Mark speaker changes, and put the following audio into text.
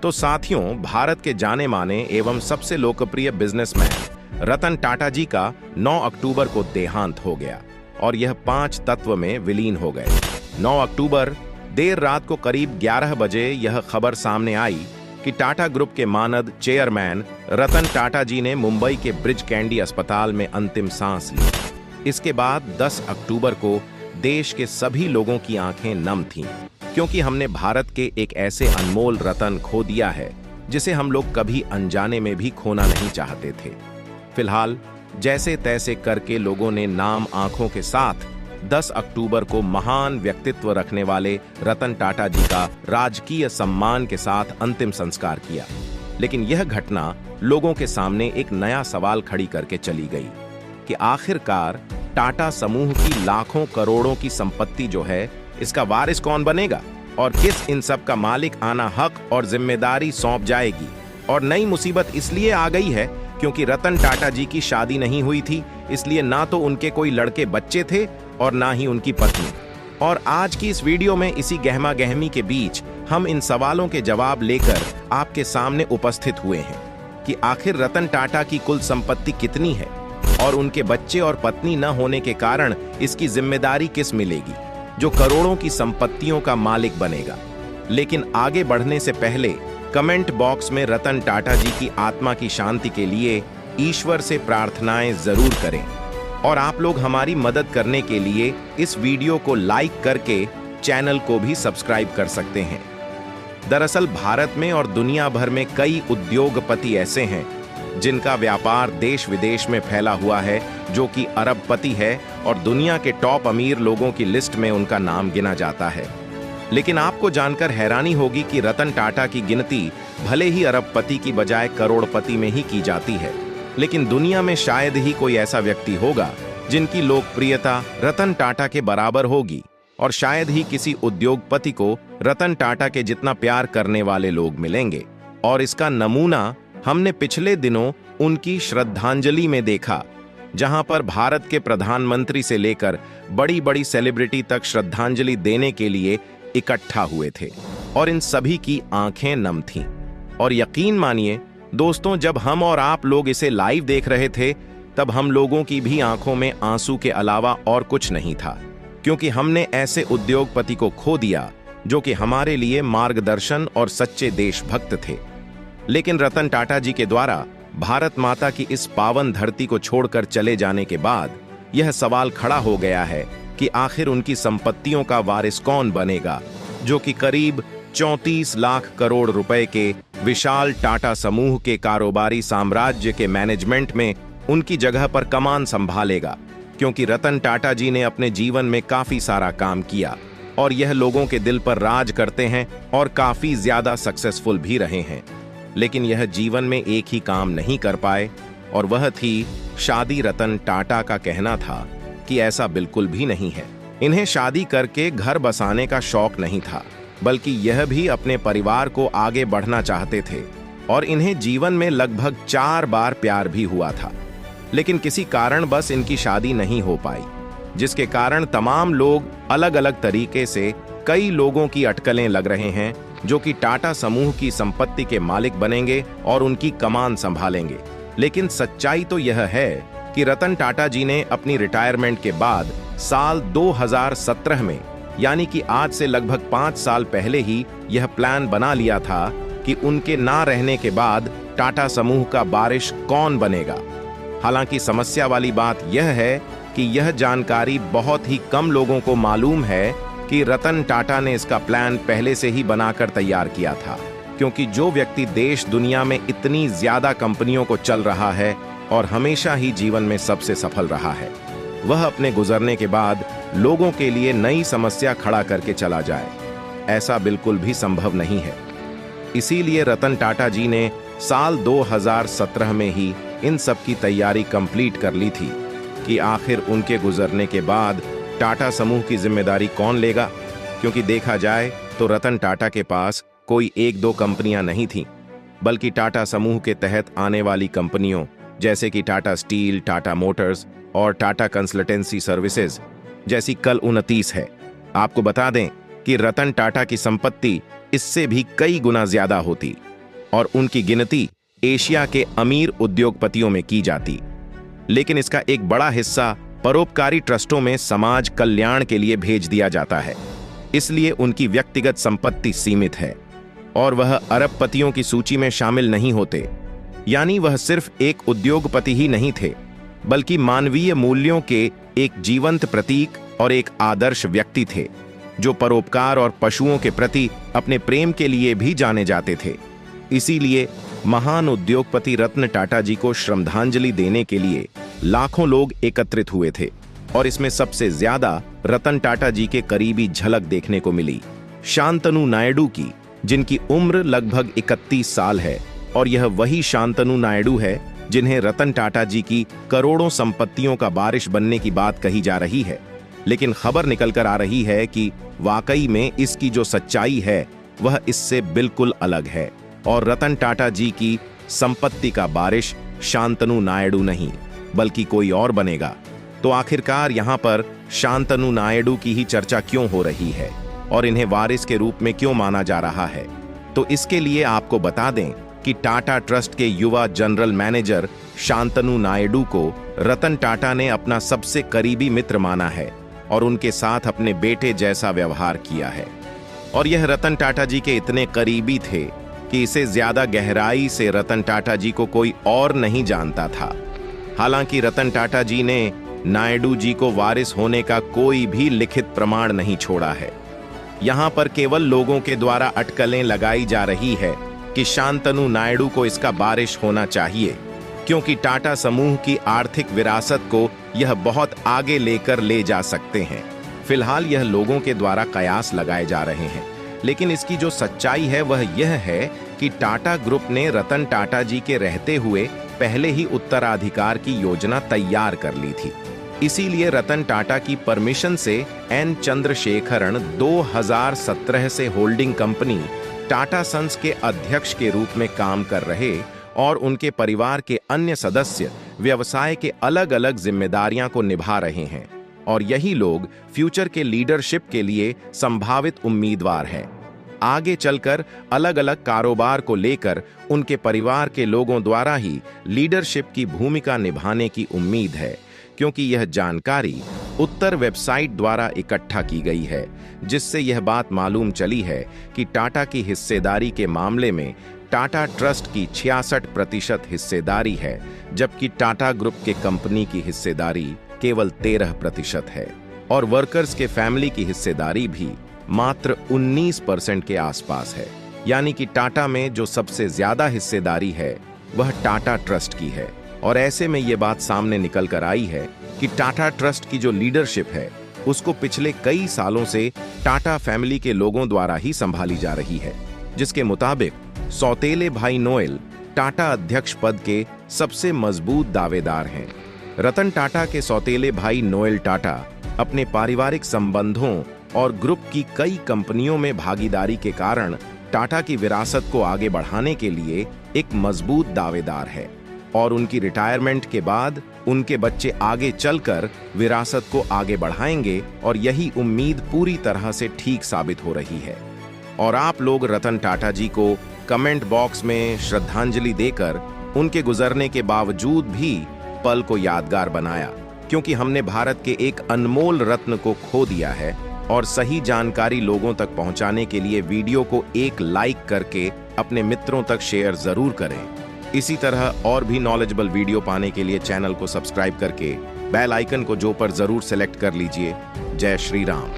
Speaker 1: तो साथियों, भारत के जाने माने एवं सबसे लोकप्रिय बिजनेसमैन रतन टाटा जी का 9 अक्टूबर को देहांत हो गया और यह 5 तत्व में विलीन हो गए। 9 अक्टूबर देर रात को करीब 11 बजे यह खबर सामने आई कि टाटा ग्रुप के मानद चेयरमैन रतन टाटा जी ने मुंबई के ब्रिज कैंडी अस्पताल में अंतिम सांस ली। इसके बाद 10 अक्टूबर को देश के सभी लोगों की आंखें नम थीं, क्योंकि हमने भारत के एक ऐसे अनमोल रतन खो दिया है जिसे हम लोग कभी अनजाने में भी खोना नहीं चाहते थे। फिलहाल जैसे तैसे करके लोगों ने नाम आंखों के साथ 10 अक्टूबर को महान व्यक्तित्व रखने वाले रतन टाटा जी का राजकीय सम्मान के साथ अंतिम संस्कार किया। लेकिन यह घटना लोगों के सामने एक नया सवाल खड़ी करके चली गई कि आखिरकार टाटा समूह की लाखों करोड़ों की संपत्ति जो है, इसका वारिस कौन बनेगा और किस इन सब का मालिक आना हक और जिम्मेदारी सौंप जाएगी। और नई मुसीबत इसलिए आ गई है क्योंकि रतन टाटा जी की शादी नहीं हुई थी, इसलिए ना तो उनके कोई लड़के बच्चे थे और ना ही उनकी पत्नी। और आज की इस वीडियो में इसी गहमा गहमी के बीच हम इन सवालों के जवाब लेकर आपके सामने उपस्थित हुए हैं कि आखिर रतन टाटा की कुल संपत्ति कितनी है और उनके बच्चे और पत्नी न होने के कारण इसकी जिम्मेदारी किस मिलेगी, जो करोड़ों की संपत्तियों का मालिक बनेगा। लेकिन आगे बढ़ने से पहले कमेंट बॉक्स में रतन टाटा जी की आत्मा की शांति के लिए ईश्वर से प्रार्थनाएं जरूर करें और आप लोग हमारी मदद करने के लिए इस वीडियो को लाइक करके चैनल को भी सब्सक्राइब कर सकते हैं। दरअसल भारत में और दुनिया भर में कई उद्योगपति ऐसे हैं जिनका व्यापार देश विदेश में फैला हुआ है, जो कि अरबपति है और दुनिया के टॉप अमीर लोगों की लिस्ट में उनका नाम गिना जाता है। लेकिन आपको जानकर हैरानी होगी कि रतन टाटा की गिनती भले ही अरबपति की बजाय करोड़पति में ही की जाती है, लेकिन दुनिया में शायद ही कोई ऐसा व्यक्ति होगा जिनकी लोकप्रियता रतन टाटा के बराबर होगी और शायद ही किसी उद्योगपति को रतन टाटा के जितना प्यार करने वाले लोग मिलेंगे। और इसका नमूना हमने पिछले दिनों उनकी श्रद्धांजलि में देखा, जहां पर भारत के प्रधानमंत्री से लेकर बड़ी बड़ी सेलिब्रिटी तक श्रद्धांजलि देने के लिए इकट्ठा हुए थे और इन सभी की आंखें नम थीं। और यकीन मानिए दोस्तों, जब हम और आप लोग इसे लाइव देख रहे थे तब हम लोगों की भी आंखों में आंसू के अलावा और कुछ नहीं था, क्योंकि हमने ऐसे उद्योगपति को खो दिया जो कि हमारे लिए मार्गदर्शन और सच्चे देशभक्त थे। लेकिन रतन टाटा जी के द्वारा भारत माता की इस पावन धरती को छोड़कर चले जाने के बाद यह सवाल खड़ा हो गया है कि आखिर उनकी संपत्तियों का वारिस कौन बनेगा, जो कि करीब 34 लाख करोड़ रुपए के विशाल टाटा समूह के कारोबारी साम्राज्य के मैनेजमेंट में उनकी जगह पर कमान संभालेगा। क्योंकि रतन टाटा जी ने अपने जीवन में काफी सारा काम किया और यह लोगों के दिल पर राज करते हैं और काफी ज्यादा सक्सेसफुल भी रहे हैं। लेकिन यह जीवन में एक ही काम नहीं कर पाए और वह थी शादी। रतन टाटा का कहना था कि ऐसा बिल्कुल भी नहीं है। इन्हें शादी करके घर बसाने का शौक नहीं था, बल्कि यह भी अपने परिवार को आगे बढ़ना चाहते थे और इन्हें जीवन में लगभग 4 बार प्यार भी हुआ था। लेकिन किसी कारण बस इनकी शादी नहीं हो पाई, जिसके कारण तमाम लोग अलग अलग तरीके से कई लोगों की अटकलें लग रहे हैं जो कि टाटा समूह की संपत्ति के मालिक बनेंगे और उनकी कमान संभालेंगे। लेकिन सच्चाई तो यह है कि रतन टाटा जी ने अपनी रिटायरमेंट के बाद साल 2017 में, यानी कि आज से लगभग 5 साल पहले ही यह प्लान बना लिया था कि उनके ना रहने के बाद टाटा समूह का वारिस कौन बनेगा। हालांकि समस्या वाली बात यह है कि यह जानकारी बहुत ही कम लोगों को मालूम है कि रतन टाटा ने इसका प्लान पहले से ही बनाकर तैयार किया था। क्योंकि जो व्यक्ति देश दुनिया में इतनी ज्यादा कंपनियों को चल रहा है और हमेशा ही जीवन में सबसे सफल रहा है, वह अपने गुजरने के बाद लोगों के लिए नई समस्या खड़ा करके चला जाए, ऐसा बिल्कुल भी संभव नहीं है। इसीलिए रतन टाटा जी ने साल 2017 में ही इन सब की तैयारी कंप्लीट कर ली थी कि आखिर उनके गुजरने के बाद टाटा समूह की जिम्मेदारी कौन लेगा। क्योंकि देखा जाए तो रतन टाटा के पास कोई 1-2 कंपनियां नहीं थीं, बल्कि टाटा समूह के तहत आने वाली कंपनियों जैसे कि टाटा स्टील, टाटा मोटर्स और टाटा कंसल्टेंसी सर्विसेज जैसी कल 29 है। आपको बता दें कि रतन टाटा की संपत्ति इससे भी कई गुना ज्यादा होती और उनकी गिनती एशिया के अमीर उद्योगपतियों में की जाती। लेकिन इसका एक बड़ा हिस्सा परोपकारी ट्रस्टों में समाज कल्याण के लिए भेज दिया जाता है, इसलिए उनकी व्यक्तिगत संपत्ति सीमित है और वह अरबपतियों की सूची में शामिल नहीं होते। यानी वह सिर्फ एक उद्योगपति ही नहीं थे, बल्कि मानवीय मूल्यों के एक जीवंत प्रतीक और एक आदर्श व्यक्ति थे, जो परोपकार और पशुओं के प्रति अपने प्रेम के लिए भी जाने जाते थे। इसीलिए महान उद्योगपति रतन टाटा जी को श्रद्धांजलि देने के लिए लाखों लोग एकत्रित हुए थे और इसमें सबसे ज्यादा रतन टाटा जी के करीबी झलक देखने को मिली शांतनु नायडू की, जिनकी उम्र लगभग 31 साल है। और यह वही शांतनु नायडू है जिन्हें रतन टाटा जी की करोड़ों संपत्तियों का बारिश बनने की बात कही जा रही है। लेकिन खबर निकलकर आ रही है कि वाकई में इसकी जो सच्चाई है वह इससे बिल्कुल अलग है और रतन टाटा जी की संपत्ति का बारिश शांतनु नायडू नहीं बल्कि कोई और बनेगा। तो आखिरकार यहाँ पर शांतनु नायडू की ही चर्चा क्यों हो रही है और इन्हें वारिस के रूप में क्यों माना जा रहा है? तो इसके लिए आपको बता दें कि टाटा ट्रस्ट के युवा जनरल मैनेजर शांतनु नायडू को रतन टाटा ने अपना सबसे करीबी मित्र माना है और उनके साथ अपने बेटे जैसा व्यवहार किया है। और यह रतन टाटा जी के इतने करीबी थे कि इसे ज्यादा गहराई से रतन टाटा जी को कोई और नहीं जानता था। हालांकि रतन टाटा जी ने नायडू जी को वारिस होने का कोई भी लिखित प्रमाण नहीं छोड़ा है। यहां पर केवल लोगों के द्वारा अटकलें लगाई जा रही है कि शांतनु नायडू को इसका वारिस होना चाहिए, क्योंकि टाटा समूह की आर्थिक विरासत को यह बहुत आगे लेकर ले जा सकते हैं। फिलहाल यह लोगों के द्वारा कयास लगाए जा रहे हैं, लेकिन इसकी जो सच्चाई है वह यह है कि टाटा ग्रुप ने रतन टाटा जी के रहते हुए पहले ही उत्तराधिकार की योजना तैयार कर ली थी। इसीलिए रतन टाटा की परमिशन से एन चंद्रशेखरन 2017 से होल्डिंग कंपनी टाटा सन्स के अध्यक्ष के रूप में काम कर रहे और उनके परिवार के अन्य सदस्य व्यवसाय के अलग अलग जिम्मेदारियां को निभा रहे हैं और यही लोग फ्यूचर के लीडरशिप के लिए संभावित उम्मीदवार हैं। आगे चलकर अलग अलग कारोबार को लेकर उनके परिवार के लोगों द्वारा ही लीडरशिप की भूमिका निभाने की उम्मीद है, क्योंकि यह जानकारी उत्तर वेबसाइट द्वारा इकट्ठा की गई है, जिससे यह बात मालूम चली है कि टाटा की हिस्सेदारी के मामले में टाटा ट्रस्ट की 66% हिस्सेदारी है, जबकि टाटा ग्रुप के कंपनी की हिस्सेदारी केवल 13% है और वर्कर्स के फैमिली की हिस्सेदारी भी मात्र 19% के आसपास है। यानी कि टाटा में जो सबसे ज्यादा हिस्सेदारी है वह टाटा ट्रस्ट की है। और ऐसे में ये बात सामने निकल कर आई है कि टाटा ट्रस्ट की जो लीडरशिप है उसको पिछले कई सालों से टाटा फैमिली के लोगों द्वारा ही संभाली जा रही है, जिसके मुताबिक सौतेले भाई नोएल टाटा अध्यक्ष पद के सबसे मजबूत दावेदार हैं। रतन टाटा के सौतेले भाई नोएल टाटा अपने पारिवारिक संबंधों और ग्रुप की कई कंपनियों में भागीदारी के कारण टाटा की विरासत को आगे बढ़ाने के लिए एक मजबूत दावेदार है और उनकी रिटायरमेंट के बाद उनके बच्चे आगे चलकर विरासत को आगे बढ़ाएंगे और यही उम्मीद पूरी तरह से ठीक साबित हो रही है। और आप लोग रतन टाटा जी को कमेंट बॉक्स में श्रद्धांजलि देकर उनके गुजरने के बावजूद भी पल को यादगार बनाया, क्योंकि हमने भारत के एक अनमोल रत्न को खो दिया है। और सही जानकारी लोगों तक पहुंचाने के लिए वीडियो को एक लाइक करके अपने मित्रों तक शेयर जरूर करें। इसी तरह और भी नॉलेजेबल वीडियो पाने के लिए चैनल को सब्सक्राइब करके बेल आइकन को जो पर जरूर सेलेक्ट कर लीजिए। जय श्री राम।